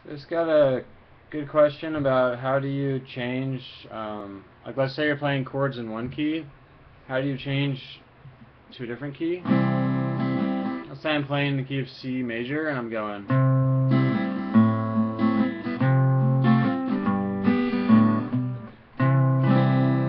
Just got a good question about how do you change, like let's say you're playing chords in one key, how do you change to a different key? Let's say I'm playing the key of C major and I'm going.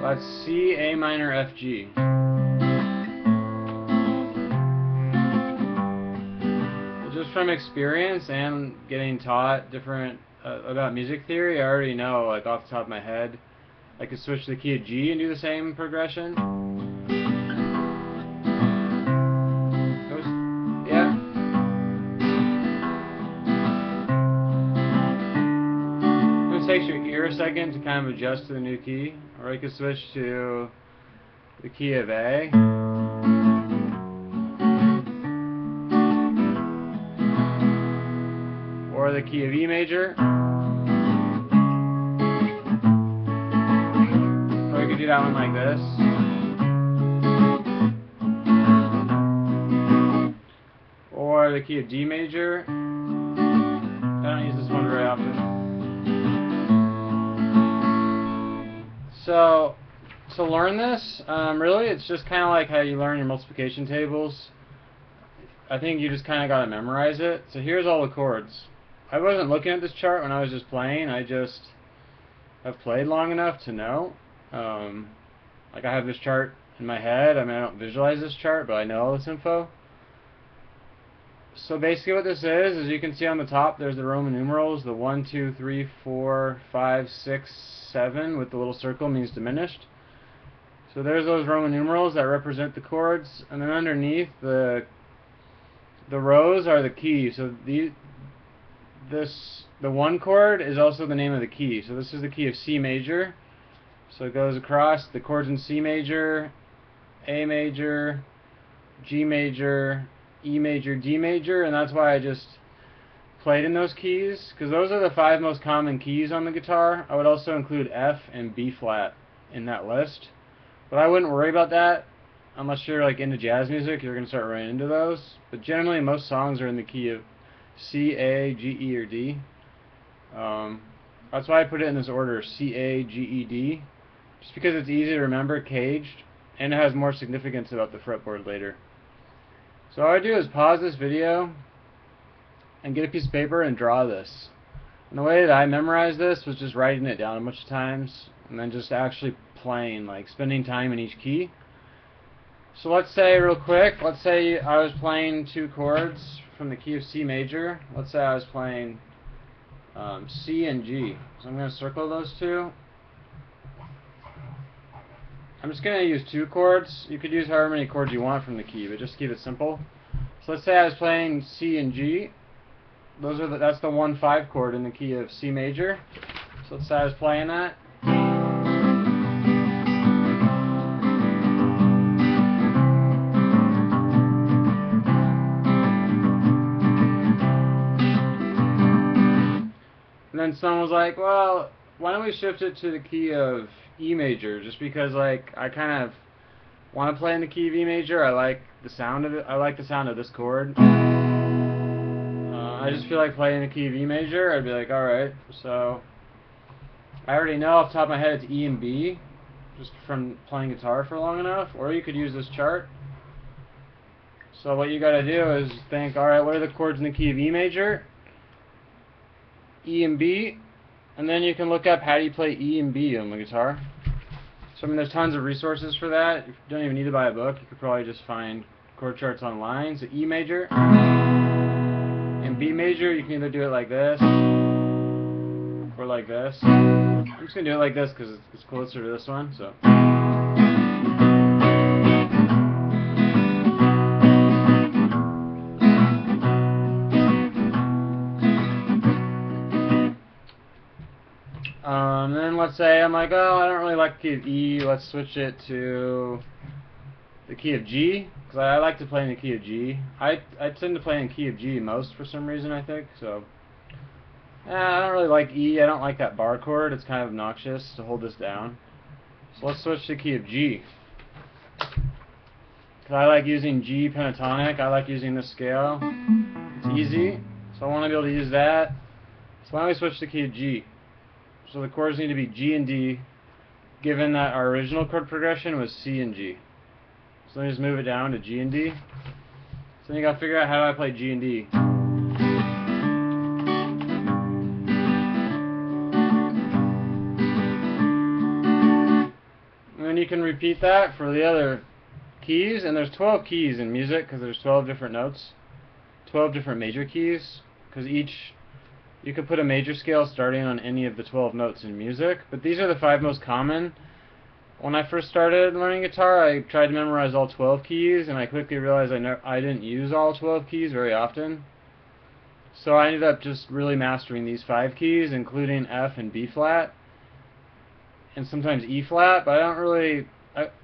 That's C, A minor, F, G. Just from experience and getting taught different about music theory, I already know, like off the top of my head, I could switch to the key of G and do the same progression. Yeah. It takes your ear a second to kind of adjust to the new key, or I could switch to the key of A. Or the key of E major. Or you could do that one like this. Or the key of D major. I don't use this one very often. So, to learn this, really it's just kind of like how you learn your multiplication tables. I think you just kind of got to memorize it. So here's all the chords. I wasn't looking at this chart when I was just playing. I just have played long enough to know. Like I have this chart in my head. I mean, I don't visualize this chart, but I know all this info. So basically what this is you can see on the top there's the Roman numerals. The 1, 2, 3, 4, 5, 6, 7 with the little circle means diminished. So there's those Roman numerals that represent the chords. And then underneath the rows are the keys. So the one chord is also the name of the key. So this is the key of C major. So it goes across the chords in C major, A major, G major, E major, D major, and that's why I just played in those keys, because those are the 5 most common keys on the guitar. I would also include F and B flat in that list, but I wouldn't worry about that unless you're like into jazz music. You're going to start running into those, but generally most songs are in the key of C, A, G, E, or D. That's why I put it in this order, C, A, G, E, D, just because it's easy to remember, caged, and it has more significance about the fretboard later. So all I do is pause this video and get a piece of paper and draw this. And the way that I memorized this was just writing it down a bunch of times and then just actually playing, like spending time in each key. So let's say real quick, let's say I was playing 2 chords from the key of C major. Let's say I was playing C and G. So I'm going to circle those 2. I'm just going to use 2 chords. You could use however many chords you want from the key, but just keep it simple. So let's say I was playing C and G. That's the 1-5 chord in the key of C major. So let's say I was playing that. And then someone was like, well, why don't we shift it to the key of E major, just because like I kind of want to play in the key of E major. I like the sound of it. I like the sound of this chord. I just feel like playing the key of E major. I'd be like, alright, so I already know off the top of my head it's E and B, just from playing guitar for long enough. Or you could use this chart. So what you gotta do is think, alright, what are the chords in the key of E major? E and B, and then you can look up how do you play E and B on the guitar. So I mean there's tons of resources for that. You don't even need to buy a book. You could probably just find chord charts online. So E major and B major, you can either do it like this or like this. I'm just gonna do it like this because it's closer to this one. So then let's say I'm like, oh, I don't really like the key of E. Let's switch it to the key of G, because I like to play in the key of G. I tend to play in the key of G most for some reason, I think. So I don't really like E. I don't like that bar chord. It's kind of obnoxious to hold this down. So let's switch to the key of G. Because I like using G pentatonic. I like using this scale. It's easy. So I want to be able to use that. So why don't we switch the key to G? So the chords need to be G and D, given that our original chord progression was C and G. So let me just move it down to G and D. So then you gotta figure out how do I play G and D. And then you can repeat that for the other keys, and there's 12 keys in music because there's 12 different notes, 12 different major keys, because each, you could put a major scale starting on any of the 12 notes in music, but these are the 5 most common. When I first started learning guitar, I tried to memorize all 12 keys, and I quickly realized I didn't use all 12 keys very often. So I ended up just really mastering these 5 keys, including F and B flat, and sometimes E flat, but I don't really,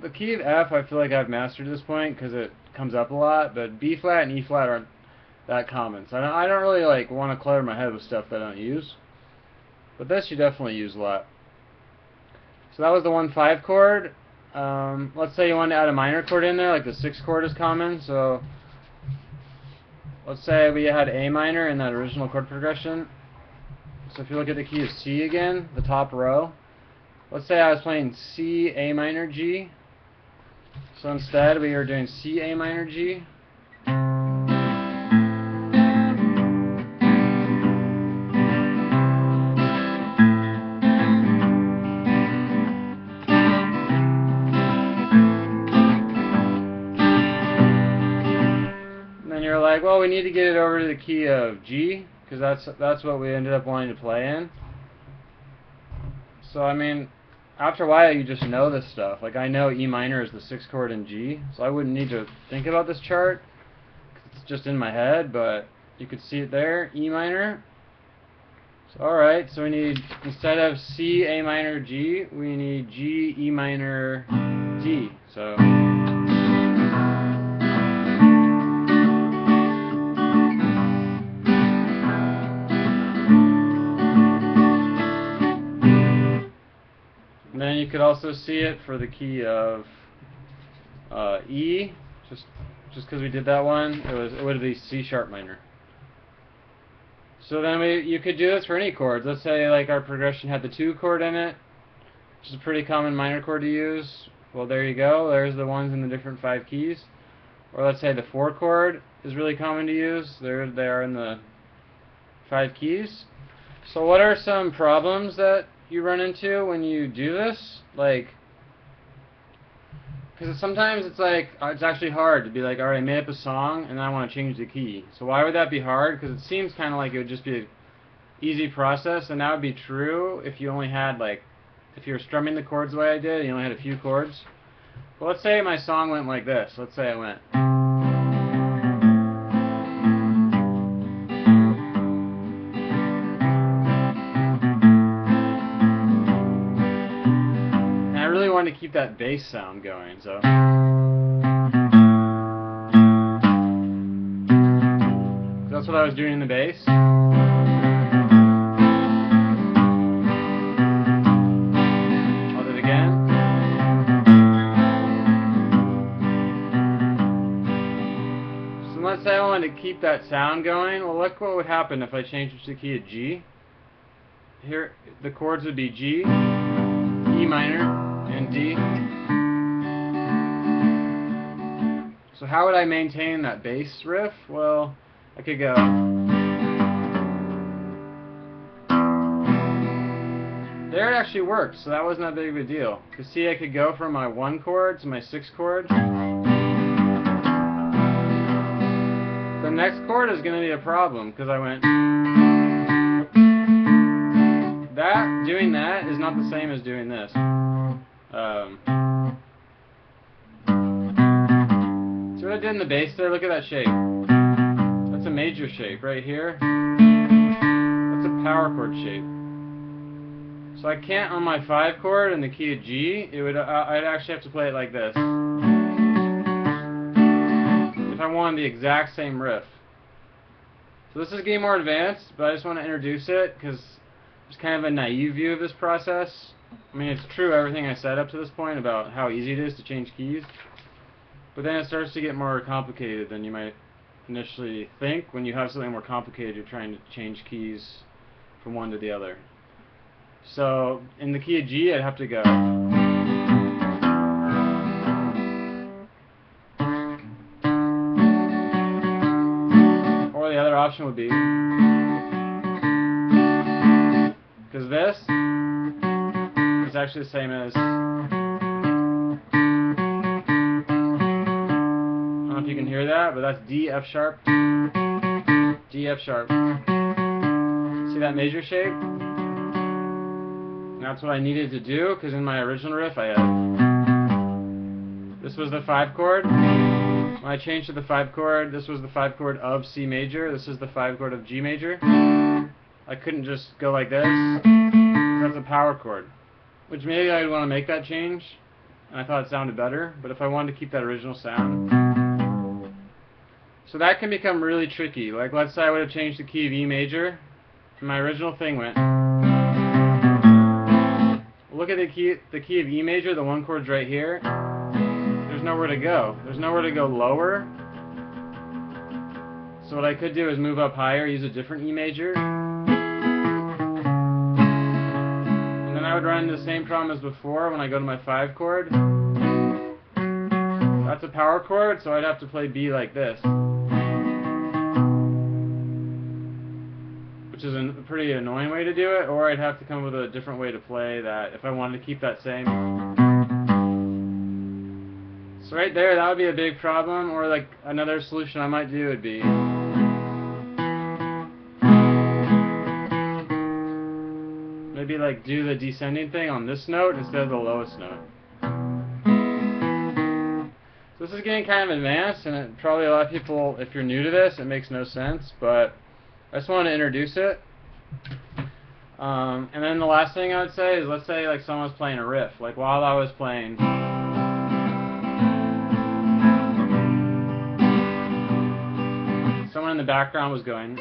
the key of F I feel like I've mastered at this point because it comes up a lot, but B flat and E flat aren't that common. So I don't really like want to clutter my head with stuff that I don't use. But this you definitely use a lot. So that was the 1-5 chord. Let's say you want to add a minor chord in there, like the 6 chord is common. So let's say we had A minor in that original chord progression. So if you look at the key of C again, the top row, let's say I was playing C, A minor, G. So instead we are doing C, A minor, G. Like, well, we need to get it over to the key of G, because that's what we ended up wanting to play in. So I mean, after a while you just know this stuff. Like I know E minor is the 6th chord in G, so I wouldn't need to think about this chart. It's just in my head, but you could see it there, E minor. So alright, so we need, instead of C, A minor, G, we need G, E minor, D. So then you could also see it for the key of E, just because we did that one, it would be C sharp minor. So then you could do this for any chords. Let's say like our progression had the 2 chord in it, which is a pretty common minor chord to use. Well, there you go. There's the ones in the different 5 keys. Or let's say the 4 chord is really common to use. There they are in the 5 keys. So what are some problems that you run into when you do this? Like, because sometimes it's like, it's actually hard to be like, alright, I made up a song and I want to change the key. So why would that be hard? Because it seems kind of like it would just be an easy process, and that would be true if you only had like, if you were strumming the chords the way I did and you only had a few chords. But let's say my song went like this. Let's say I went. To keep that bass sound going, so that's what I was doing in the bass. I'll do it again. So let's say I wanted to keep that sound going. Well, look what would happen if I changed it to the key of G. Here the chords would be G, E minor, and D. So how would I maintain that bass riff? Well, I could go. There it actually worked, so that wasn't that big of a deal. Because see, I could go from my 1 chord to my 6 chord. The next chord is going to be a problem, because I went. Doing that is not the same as doing this. See what I did in the bass there? Look at that shape. That's a major shape right here. That's a power chord shape. So I can't, on my 5 chord in the key of G, I'd actually have to play it like this if I wanted the exact same riff. So this is getting more advanced, but I just want to introduce it because there's kind of a naive view of this process. I mean, it's true everything I said up to this point about how easy it is to change keys, but then it starts to get more complicated than you might initially think. When you have something more complicated, you're trying to change keys from one to the other. So in the key of G, I'd have to go. Or the other option would be, because this is actually the same as, I don't know if you can hear that, but that's D, F sharp, D, F sharp. See that major shape? And that's what I needed to do, because in my original riff I had, this was the 5 chord. When I changed to the 5 chord, this was the 5 chord of C major, this is the 5 chord of G major. I couldn't just go like this, that's a power chord. Which maybe I'd want to make that change, and I thought it sounded better, but if I wanted to keep that original sound. So that can become really tricky. Like let's say I would have changed the key of E major, and my original thing went. Look at the key of E major, the 1 chord's right here. There's nowhere to go. There's nowhere to go lower. So what I could do is move up higher, use a different E major. And then I would run into the same problem as before when I go to my 5 chord. That's a power chord, so I'd have to play B like this. Which is a pretty annoying way to do it, or I'd have to come up with a different way to play that if I wanted to keep that same. So right there, that would be a big problem, or like another solution I might do would be maybe like do the descending thing on this note instead of the lowest note. So this is getting kind of advanced, and probably a lot of people, if you're new to this, it makes no sense, but I just want to introduce it. And then the last thing I would say is, let's say like someone was playing a riff. Like while I was playing, someone in the background was going.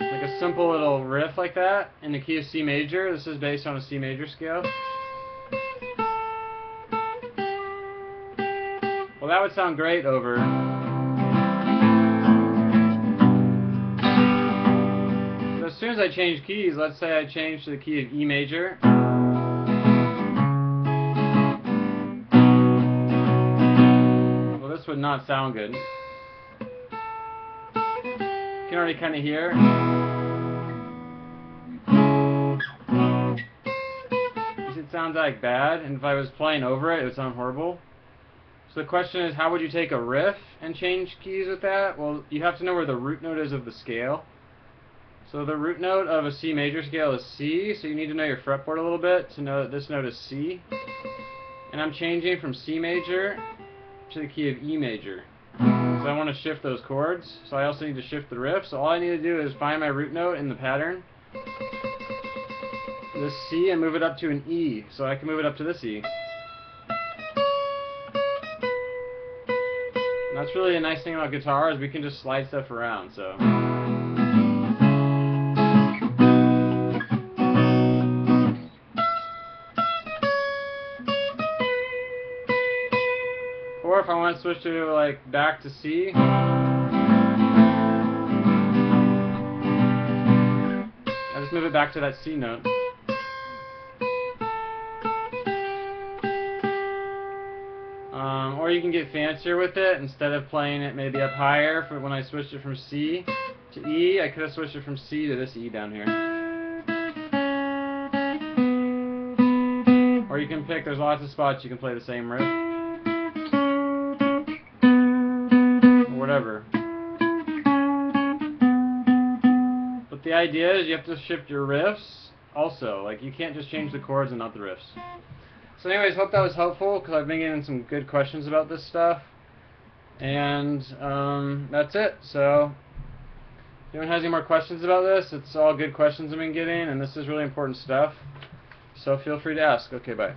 Like a simple little riff like that in the key of C major. This is based on a C major scale. Well, that would sound great over. So as soon as I change keys, let's say I change to the key of E major. Well, this would not sound good. You can already kind of hear. It sounds like bad, and if I was playing over it, it would sound horrible. So the question is, how would you take a riff and change keys with that? Well, you have to know where the root note is of the scale. So the root note of a C major scale is C, so you need to know your fretboard a little bit to know that this note is C. And I'm changing from C major to the key of E major. So I want to shift those chords, so I also need to shift the riff. So all I need to do is find my root note in the pattern, this C, and move it up to an E, so I can move it up to this E. And that's really a nice thing about guitar, is we can just slide stuff around. So or if I want to switch to like back to C, I just move it back to that C note. Or you can get fancier with it. Instead of playing it maybe up higher, for when I switched it from C to E, I could have switched it from C to this E down here. Or you can pick, there's lots of spots you can play the same riff. Or whatever. But the idea is you have to shift your riffs also. Like you can't just change the chords and not the riffs. So anyways, hope that was helpful, because I've been getting some good questions about this stuff. And that's it. So if anyone has any more questions about this, it's all good questions I've been getting, and this is really important stuff. So feel free to ask. Okay, bye.